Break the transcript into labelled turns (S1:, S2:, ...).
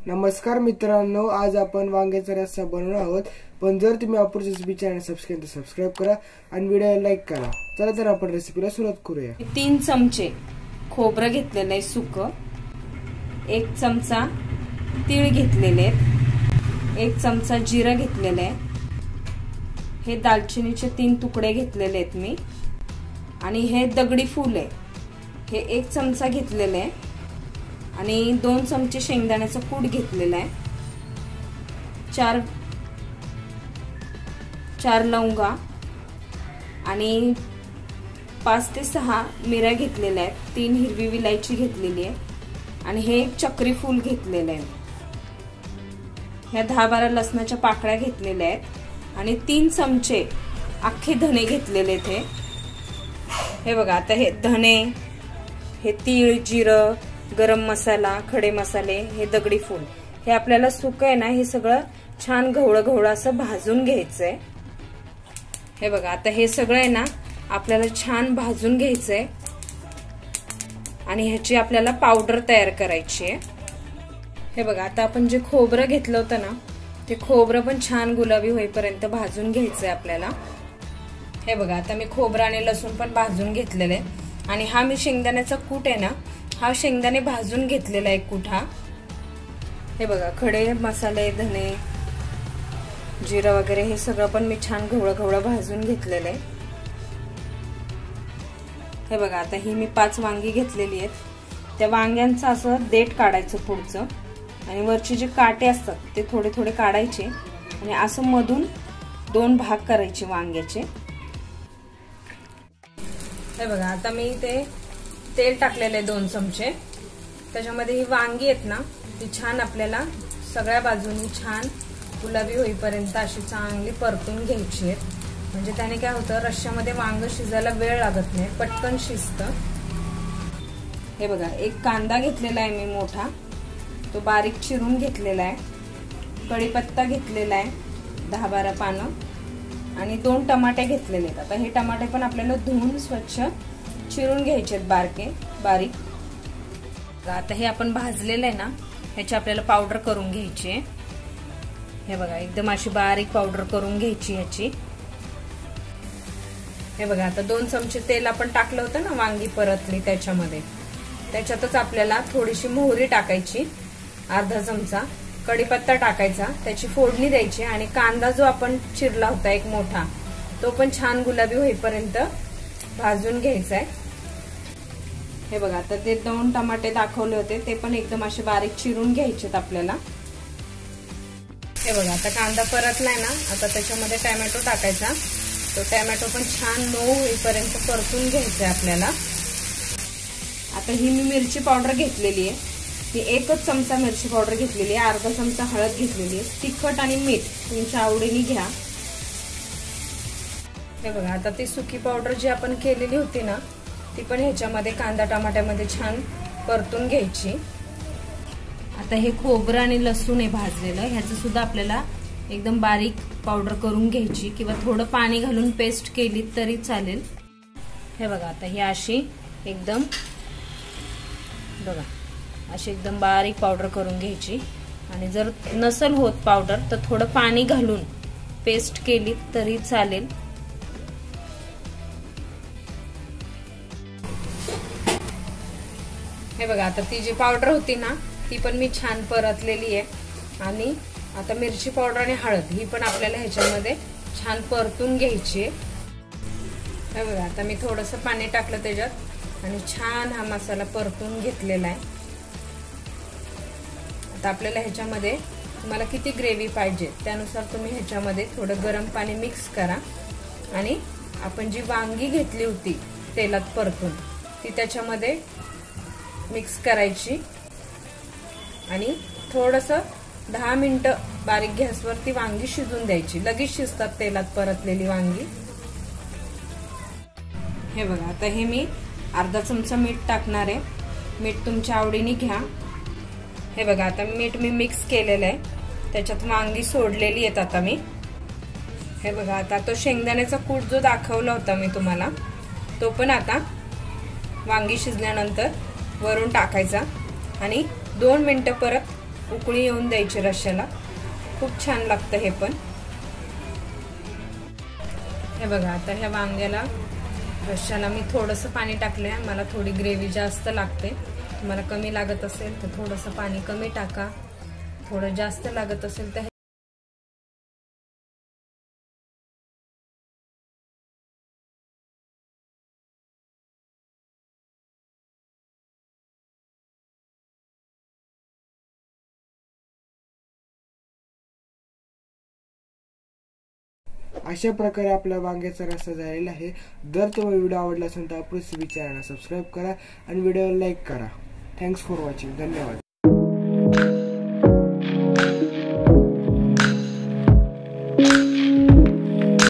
S1: नमस्कार मित्रांनो, आज आपण वांग्याचा रस्सा बनवणार आहोत। पण जर तुम्ही अपूर्व रेसिपी चॅनल सबस्क्राइब करा आणि व्हिडिओला लाईक करा। चला तर आपण रेसिपीला सुरुवात करूया।
S2: 3 चमचे खोबरं घेतलेलं आहे सुकं, 1 चमचा तीळ घेतलेले आहेत, 1 चमचा जिरं घेतलेलं आहे, हे दालचिनीचे 3 तुकडे घेतलेले आहेत मी, आणि हे दगडी फूल आहे हे 1 चमचा घेतलेले आहे, आणि 2 चमचे शेंगदाण्याचं कूट घेतलेला आहे, 4 लवंगा आणि 5 ते 6 मिऱ्या घेतलेल्या आहेत, 3 हिरवी विलायची घेतलेली आहे, आणि हे एक चक्री फूल घेतलेलं आहे। ह्या 10-12 लसणाच्या पाकळ्या घेतलेल्या आहेत, आणि 3 चमचे अख्खे धने घेतलेले थे। हे बघा, आता हे धने, हे तीळ, जिरं, गरम मसाला, खडे मसाले, हे दगडी फूल, हे आपल्याला सुकं आहे ना, हे सगळं छान गवळं असं भाजून घ्यायचंय। हे बघा, आता हे सगळं आहे ना आपल्याला छान भाजून घ्यायचंय, आणि ह्याची आपल्याला पावडर तयार करायची आहे। हे बघा, आता आपण जे खोबरं घेतलं होतं ना, ते खोबरं पण छान गुलाबी होईपर्यंत भाजून घ्यायचंय आपल्याला। हे बघा, आता मी खोबरं आणि लसूण पण भाजून घेतलेले, आणि हा मी शेंगदाण्याचा कूट आहे ना, हा शेंगदाणे भाजून घेतलेला एक कूट हा। हे बघा, खडे मसाले, धने, जिरं वगैरे हे सगळं पण मी छान गवळं भाजून घेतलेलं आहे। हे बघा, आता ही मी 5 वांगी घेतलेली आहेत, त्या वांग्यांचं असं देठ काढायचं पुढचं, आणि वरचे जे काटे असतात ते थोडे थोडे काढायचे, आणि असं मधून 2 भाग करायचे वांग्याचे। हे बघा, आता मी ते तेल टाकलेलं आहे 2 चमचे, त्याच्यामध्ये ही वांगी आहेत ना, ती छान आपल्याला सगळ्या बाजूनी छान गुलाबी होईपर्यंत अशी चांगली परतून घ्यायची आहेत, म्हणजे त्याने काय होतं, रश्श्यामध्ये वांग शिजायला वेळ लागत नाही, पटकन शिजतं। हे बघा, एक कांदा घेतलेला आहे मी मोठा, तो बारीक चिरून घेतलेला आहे, कढीपत्ता घेतलेला आहे 10-12 पानं, आणि 2 टमाटे घेतलेले आहेत। आता हे टमाटे पण आपल्याला धुवून स्वच्छ चिरून घ्यायचे बारीक। आता हे आपण भाजलेलं आहे ना, ह्याची आपल्याला पावडर करून घ्यायची आहे। हे बघा, एकदम अशी बारीक पावडर करून घ्यायची ह्याची। हे बघा, आता 2 चमचे तेल आपण टाकलं होतं ना, वांगी परतली त्याच्यातच आपल्याला थोडीशी मोहरी टाकायची, अर्धा चमचा कढीपत्ता टाकायचा, त्याची फोडणी द्यायची, आणि कांदा जो आपण चिरला होता एक मोठा, तो पण छान गुलाबी होईपर्यंत भाजून घ्यायचा आहे। हे बघा, आता ते 2 टमाटे दाखवले होते ते पण एकदम असे बारीक चिरून घ्यायचेत आपल्याला। हे बघा, आता कांदा परतलाय ना, आता त्याच्यामध्ये टोमॅटो टाकायचा, तो टोमॅटो पण छान मऊ होईपर्यंत परतून घ्यायचा आपल्याला। आता ही मी मिरची पावडर घेतलेली आहे, ही 1 चमचा मिरची पावडर घेतलेली आहे, अर्धा चमचा हळद घेतलेली आहे, तिखट आणि मीठ तुमच्या आवडीने घ्या। हे बघा, आता ती सुकी पावडर जी आपण केलेली होती ना, ती पण ह्याच्यामध्ये कांदा टमाट्यामध्ये छान परतून घ्यायची। आता हे खोबरं आणि लसूण आहे भाजलेलं, ह्याचं सुद्धा आपल्याला एकदम बारीक पावडर करून घ्यायची, किंवा थोडं पाणी घालून पेस्ट केली तरी चालेल। हे बघा, आता ही अशी एकदम बारीक पावडर करून घ्यायची, आणि जर नसल होत पावडर तर थोडं पाणी घालून पेस्ट केली तरी चालेल। हे बघा, आता ती जी पावडर होती ना, ती पण मी छान परतलेली आहे, आणि आता मिरची पावडर आणि हळद ही पण आपल्याला ह्याच्यामध्ये छान परतून घ्यायची आहे। हे बघा, आता मी थोडंसं पाणी टाकलं त्याच्यात, आणि छान हा मसाला परतून घेतलेला आहे। आता आपल्याला ह्याच्यामध्ये तुम्हाला किती ग्रेव्ही पाहिजे त्यानुसार तुम्ही ह्याच्यामध्ये थोडं गरम पाणी मिक्स करा, आणि आपण जी वांगी घेतली होती तेलात परतून ती त्याच्यामध्ये मिक्स करायची, आणि थोडंसं 10 मिनिटं बारीक गॅसवरती वांगी शिजून द्यायची, लगेच शिजतात तेलात परतलेली वांगी। हे बघा, आता हे मी अर्धा चमचा मीठ टाकणार आहे, मीठ तुमच्या आवडीने घ्या। हे बघा, आता मीठ मी मिक्स केलेलं आहे, त्याच्यात वांगी सोडलेली आहेत आता मी। हे बघा, आता तो शेंगदाण्याचा कूट जो दाखवला होता मी तुम्हाला, तो पण आता वांगी शिजल्यानंतर वरून टाकायचा, आणि 2 मिनिटं परत उकळी येऊन द्यायची रश्श्याला. खूप छान लागतं हे पण. हे बघा, आता ह्या वांग्याला रश्श्याला मी थोडंसं पाणी टाकलंय. मला थोडी ग्रेव्ही जास्त लागते. तुम्हाला कमी लागत असेल तर थोडंसं पाणी कमी टाका. थोडं जास्त लागत असेल तर
S1: अशा प्रकारे आपला वांग्याचा रस्सा झालेला आहे. जर तुम्हाला व्हिडिओ आवडला असेल तर अप्रूव्ह चॅनलला सबस्क्राईब करा आणि व्हिडिओला लाईक करा. Thanks for watching. धन्यवाद.